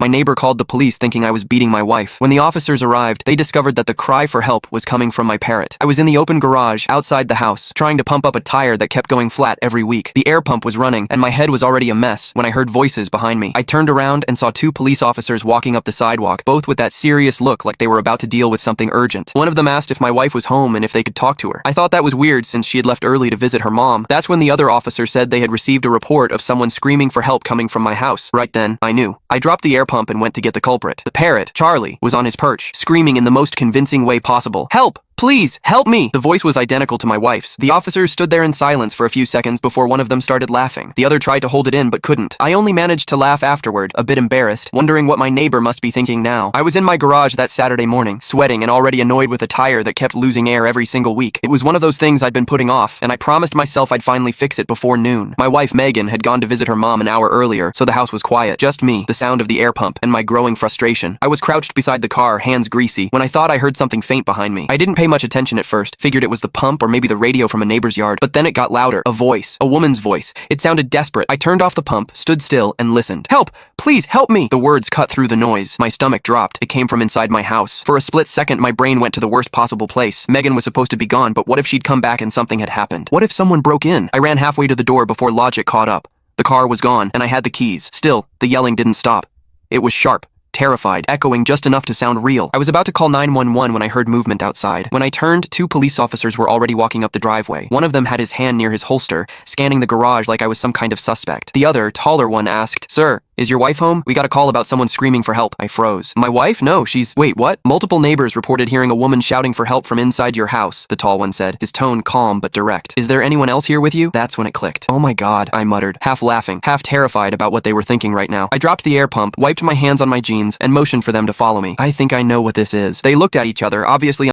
My neighbor called the police thinking I was beating my wife. When the officers arrived, they discovered that the cry for help was coming from my parrot. I was in the open garage, outside the house, trying to pump up a tire that kept going flat every week. The air pump was running, and my head was already a mess when I heard voices behind me. I turned around and saw two police officers walking up the sidewalk, both with that serious look like they were about to deal with something urgent. One of them asked if my wife was home and if they could talk to her. I thought that was weird since she had left early to visit her mom. That's when the other officer said they had received a report of someone screaming for help coming from my house. Right then, I knew. I dropped the air pump and went to get the culprit. The parrot, Charlie, was on his perch, screaming in the most convincing way possible. "Help! Please, help me!" The voice was identical to my wife's. The officers stood there in silence for a few seconds before one of them started laughing. The other tried to hold it in but couldn't. I only managed to laugh afterward, a bit embarrassed, wondering what my neighbor must be thinking now. I was in my garage that Saturday morning, sweating and already annoyed with a tire that kept losing air every single week. It was one of those things I'd been putting off, and I promised myself I'd finally fix it before noon. My wife, Megan, had gone to visit her mom an hour earlier, so the house was quiet. Just me, the sound of the air pump, and my growing frustration. I was crouched beside the car, hands greasy, when I thought I heard something faint behind me. I didn't pay much attention at first, figured it was the pump or maybe the radio from a neighbor's yard, but then it got louder. A voice. A woman's voice. It sounded desperate. I turned off the pump, stood still, and listened. "Help! Please, help me!" The words cut through the noise. My stomach dropped. It came from inside my house. For a split second, my brain went to the worst possible place. Megan was supposed to be gone, but what if she'd come back and something had happened? What if someone broke in? I ran halfway to the door before logic caught up. The car was gone, and I had the keys. Still, the yelling didn't stop. It was sharp. Terrified, echoing just enough to sound real. I was about to call 911 when I heard movement outside. When I turned, two police officers were already walking up the driveway. One of them had his hand near his holster, scanning the garage like I was some kind of suspect. The other, taller one asked, "Sir, is your wife home? We got a call about someone screaming for help." I froze. "My wife? No, she's..." "Wait, what?" "Multiple neighbors reported hearing a woman shouting for help from inside your house," the tall one said, his tone calm but direct. "Is there anyone else here with you?" That's when it clicked. "Oh my God," I muttered, half laughing, half terrified about what they were thinking right now. I dropped the air pump, wiped my hands on my jeans, and motioned for them to follow me. "I think I know what this is." They looked at each other, obviously